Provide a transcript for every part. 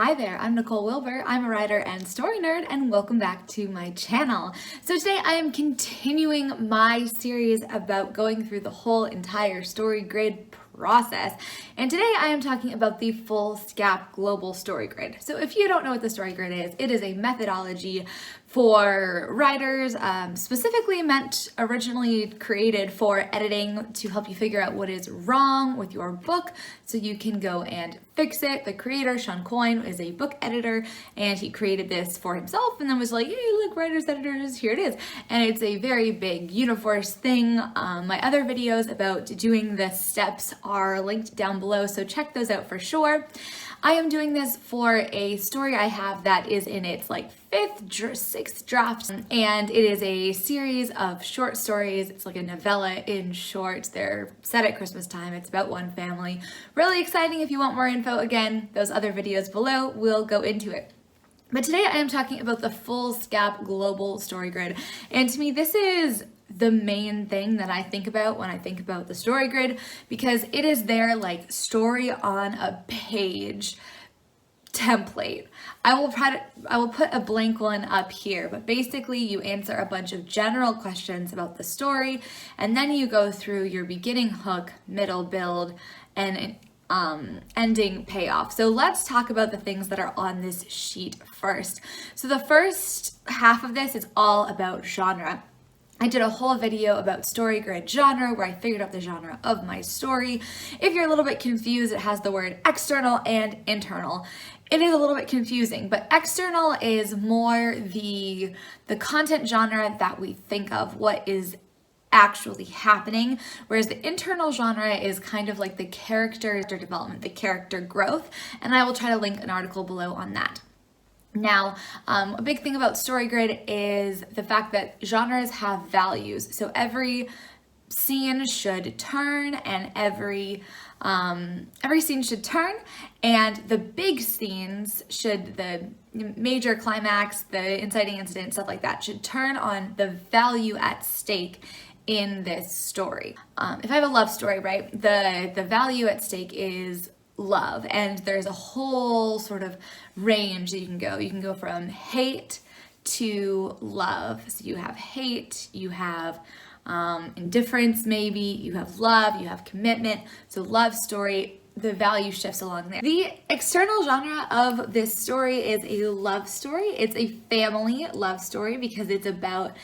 Hi there, I'm Nicole Wilbur. I'm a writer and story nerd, and welcome back to my channel. So today I am continuing my series about going through the whole entire story grid process. And today I am talking about the Foolscap Global Story Grid. So if you don't know what the story grid is, it is a methodology for writers, specifically originally created for editing to help you figure out what is wrong with your book so you can go and fix it. The creator, Shawn Coyne, is a book editor, and he created this for himself and then was like, hey, look, writers, editors, here it is. And it's a very big universe thing. My other videos about doing the steps are linked down below, so check those out for sure. I am doing this for a story I have that is in its sixth draft, and it is a series of short stories. It's like a novella in short. They're set at Christmas time. It's about one family. Really exciting. If you want more info, again, those other videos below will go into it. But today I am talking about the Foolscap Global Story Grid, and to me this is the main thing that I think about when I think about the story grid, because it is their like story on a page template. I will put a blank one up here, but basically you answer a bunch of general questions about the story, and then you go through your beginning hook, middle build, and ending payoff. So let's talk about the things that are on this sheet first. So the first half of this is all about genre. I did a whole video about story grid genre where I figured out the genre of my story. If you're a little bit confused, it has the word external and internal. It is a little bit confusing, but external is more the content genre that we think of, what is actually happening, whereas the internal genre is kind of like the character development, the character growth, and I will try to link an article below on that. Now, a big thing about story grid is the fact that genres have values. So every scene should turn, and every scene should turn, and the big scenes should, the major climax, the inciting incident, stuff like that, should turn on the value at stake in this story. If I have a love story, right, the value at stake is love, and there's a whole sort of range that you can go. You can go from hate to love. So you have hate, you have indifference maybe, you have love, you have commitment. So love story, the value shifts along there. The external genre of this story is a love story. It's a family love story because it's about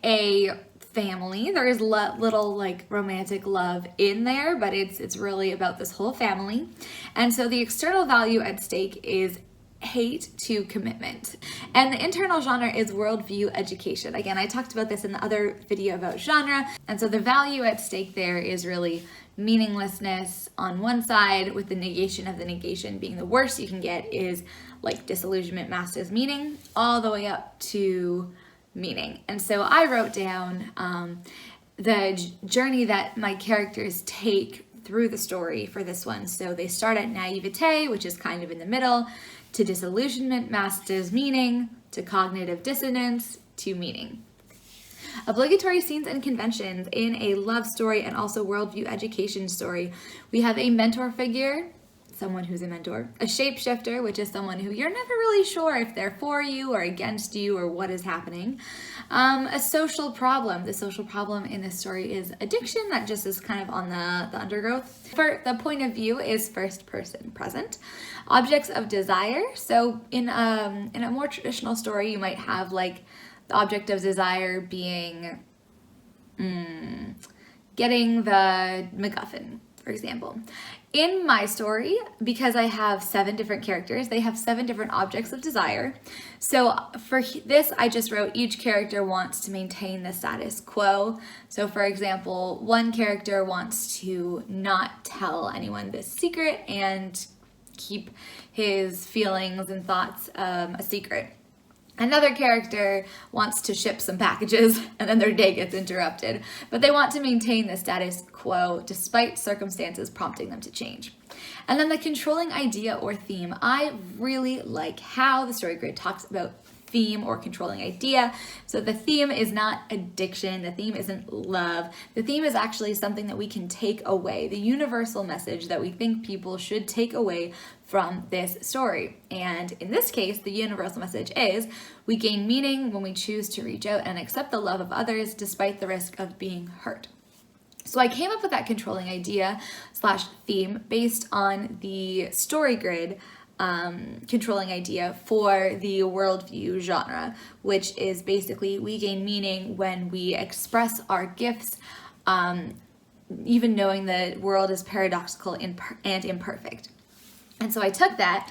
a family. There is little like romantic love in there, but it's really about this whole family. And so the external value at stake is hate to commitment. And the internal genre is worldview education. Again, I talked about this in the other video about genre. And so the value at stake there is really meaninglessness on one side, with the negation of the negation being the worst you can get is like disillusionment masked as meaning, all the way up to meaning. And so I wrote down the journey that my characters take through the story for this one. So they start at naivete, which is kind of in the middle, to disillusionment masked as meaning, to cognitive dissonance, to meaning. Obligatory scenes and conventions in a love story and also worldview education story. We have a mentor figure, someone who's a mentor, a shapeshifter, which is someone who you're never really sure if they're for you or against you or what is happening. A social problem. The social problem in this story is addiction. That just is kind of on the undergrowth. For the point of view is first person present. Objects of desire. So in a more traditional story, you might have like the object of desire being getting the MacGuffin, for example. In my story, because I have 7 different characters, they have 7 different objects of desire. So for this, I just wrote each character wants to maintain the status quo. So for example, one character wants to not tell anyone this secret and keep his feelings and thoughts a secret. Another character wants to ship some packages and then their day gets interrupted, but they want to maintain the status quo despite circumstances prompting them to change. And then the controlling idea or theme. I really like how the story grid talks about theme or controlling idea. So the theme is not addiction, the theme isn't love, the theme is actually something that we can take away, the universal message that we think people should take away from this story. And in this case, the universal message is we gain meaning when we choose to reach out and accept the love of others despite the risk of being hurt. So I came up with that controlling idea / theme based on the story grid controlling idea for the worldview genre, which is basically we gain meaning when we express our gifts, even knowing the world is paradoxical and imperfect. And so I took that,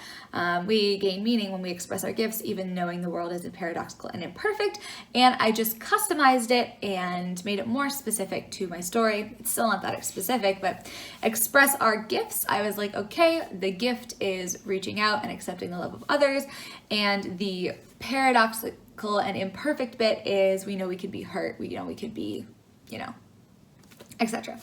we gain meaning when we express our gifts, even knowing the world is paradoxical and imperfect, and I just customized it and made it more specific to my story. It's still not that specific, but express our gifts. I was like, okay, the gift is reaching out and accepting the love of others, and the paradoxical and imperfect bit is we know we could be hurt, we know we could be, etc.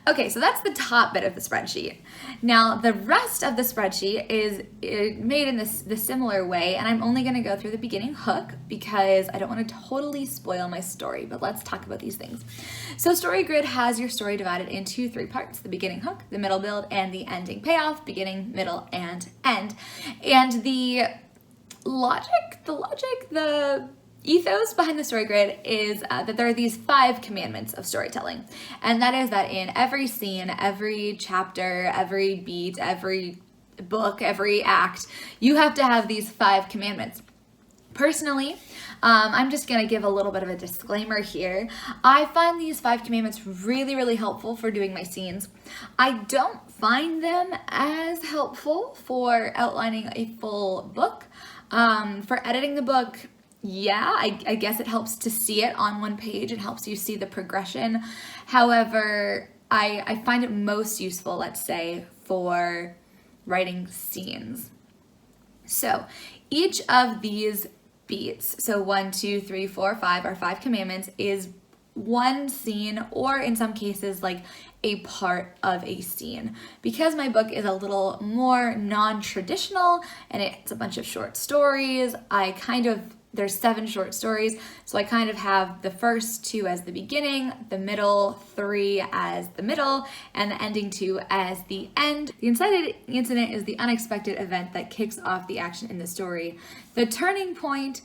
Okay, so that's the top bit of the spreadsheet. Now, the rest of the spreadsheet is made in this similar way, and I'm only gonna go through the beginning hook because I don't wanna totally spoil my story, but let's talk about these things. So Story Grid has your story divided into 3 parts: the beginning hook, the middle build, and the ending payoff, beginning, middle, and end. And the ethos behind the story grid is that there are these 5 commandments of storytelling. And that is that in every scene, every chapter, every beat, every book, every act, you have to have these 5 commandments. Personally, I'm just going to give a little bit of a disclaimer here. I find these 5 commandments really, really helpful for doing my scenes. I don't find them as helpful for outlining a full book. For editing the book, yeah, I guess it helps to see it on one page. It helps you see the progression. However, I find it most useful, let's say, for writing scenes. So each of these beats, so 1, 2, 3, 4, 5, our 5 commandments, is one scene, or in some cases like a part of a scene. Because my book is a little more non-traditional and it's a bunch of short stories, there's 7 short stories, so I kind of have the first 2 as the beginning, the middle 3 as the middle, and the ending 2 as the end. The incited incident is the unexpected event that kicks off the action in the story. The turning point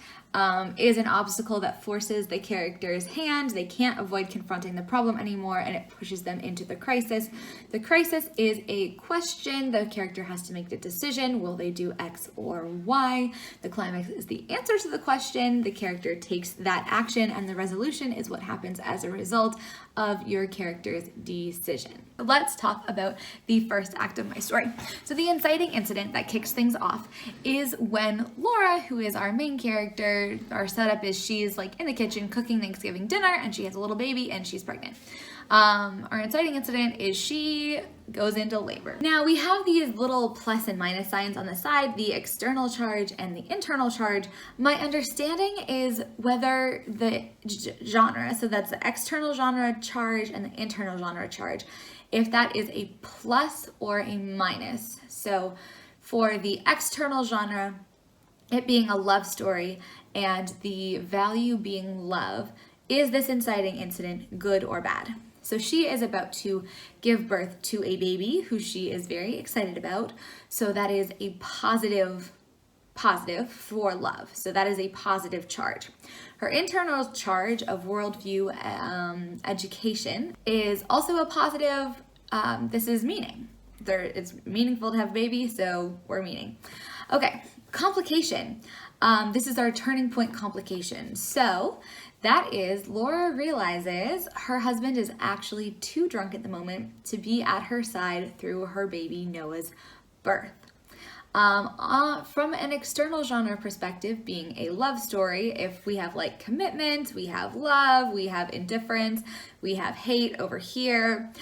is an obstacle that forces the character's hand. They can't avoid confronting the problem anymore, and it pushes them into the crisis. The crisis is a question. The character has to make the decision. Will they do X or Y? The climax is the answer to the question. The character takes that action, and the resolution is what happens as a result of your character's decision. Let's talk about the first act of my story. So the inciting incident that kicks things off is when Laura, who is our main character, our setup is she's like in the kitchen cooking Thanksgiving dinner and she has a little baby and she's pregnant. Our inciting incident is she goes into labor. Now we have these little plus and minus signs on the side, the external charge and the internal charge. My understanding is whether the genre, so that's the external genre charge and the internal genre charge, if that is a plus or a minus. So for the external genre, it being a love story and the value being love, is this inciting incident good or bad? So she is about to give birth to a baby who she is very excited about. So that is a positive for love. So that is a positive charge. Her internal charge of worldview education is also a positive. This is meaning. It's meaningful to have a baby, so we're meaning. Okay, complication. This is our turning point complication. So that is, Laura realizes her husband is actually too drunk at the moment to be at her side through her baby Noah's birth. From an external genre perspective, being a love story, if we have like commitment, we have love, we have indifference, we have hate over here,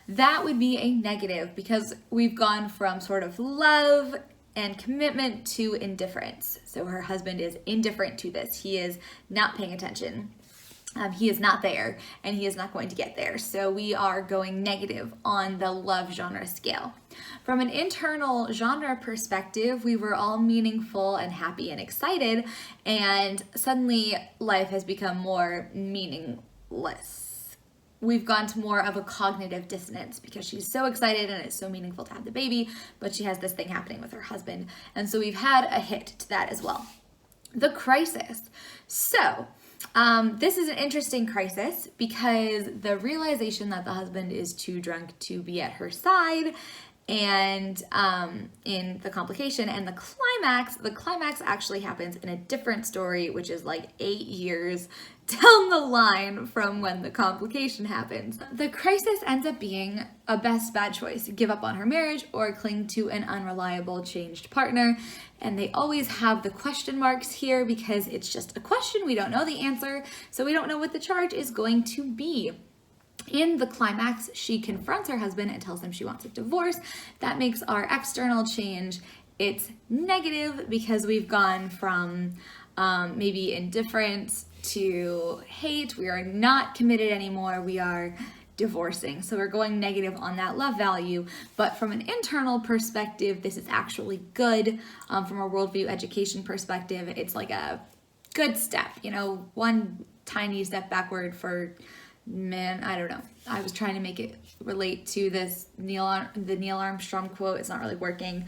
that would be a negative because we've gone from sort of love and commitment to indifference. So her husband is indifferent to this. He is not paying attention. He is not there, and he is not going to get there. So we are going negative on the love genre scale. From an internal genre perspective, we were all meaningful and happy and excited, and suddenly life has become more meaningless. We've gone to more of a cognitive dissonance because she's so excited and it's so meaningful to have the baby, but she has this thing happening with her husband. And so we've had a hit to that as well. The crisis. So this is an interesting crisis because the realization that the husband is too drunk to be at her side, and in the complication and the climax actually happens in a different story, which is like 8 years down the line from when the complication happens. The crisis ends up being a bad choice: give up on her marriage or cling to an unreliable, changed partner. And they always have the question marks here because it's just a question. We don't know the answer, so we don't know what the charge is going to be. In the climax, she confronts her husband and tells him she wants a divorce. That makes our external change. It's negative because we've gone from maybe indifference to hate. We are not committed anymore. We are divorcing. So we're going negative on that love value. But from an internal perspective, this is actually good. From a worldview education perspective, it's like a good step, you know, one tiny step backward for men. I don't know. I was trying to make it relate to this the Neil Armstrong quote. It's not really working.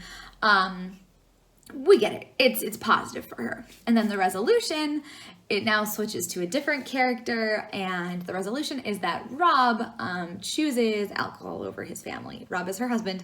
We get it. It's positive for her. And then the resolution, it now switches to a different character, and the resolution is that Rob chooses alcohol over his family. Rob is her husband.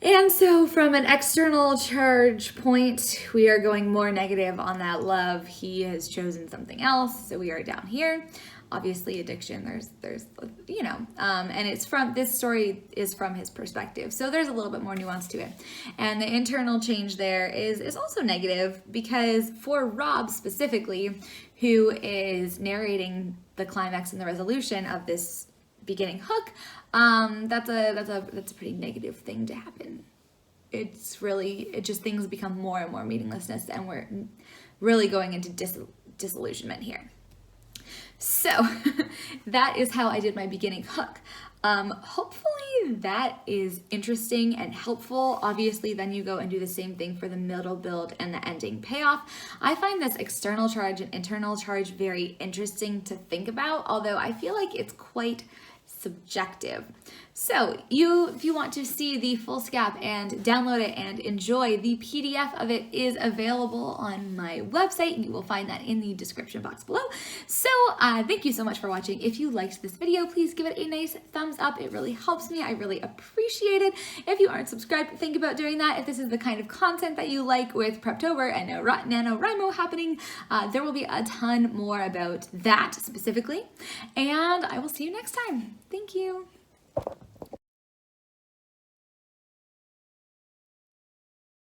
And so from an external charge point, we are going more negative on that love. He has chosen something else, so we are down here. Obviously addiction, there's you know, and it's from, this story is from his perspective. So there's a little bit more nuance to it. And the internal change there is also negative because for Rob specifically, who is narrating the climax and the resolution of this beginning hook, that's a pretty negative thing to happen. It just things become more and more meaninglessness, and we're really going into disillusionment here. So that is how I did my beginning hook. Hopefully that is interesting and helpful. Obviously, then you go and do the same thing for the middle build and the ending payoff. I find this external charge and internal charge very interesting to think about, although I feel like it's quite subjective. So if you want to see the Foolscap and download it and enjoy, the PDF of it is available on my website. You will find that in the description box below. So thank you so much for watching. If you liked this video, please give it a nice thumbs up. It really helps me. I really appreciate it. If you aren't subscribed, think about doing that. If this is the kind of content that you like with Preptober and NaNoWriMo happening, there will be a ton more about that specifically. And I will see you next time. Thank you.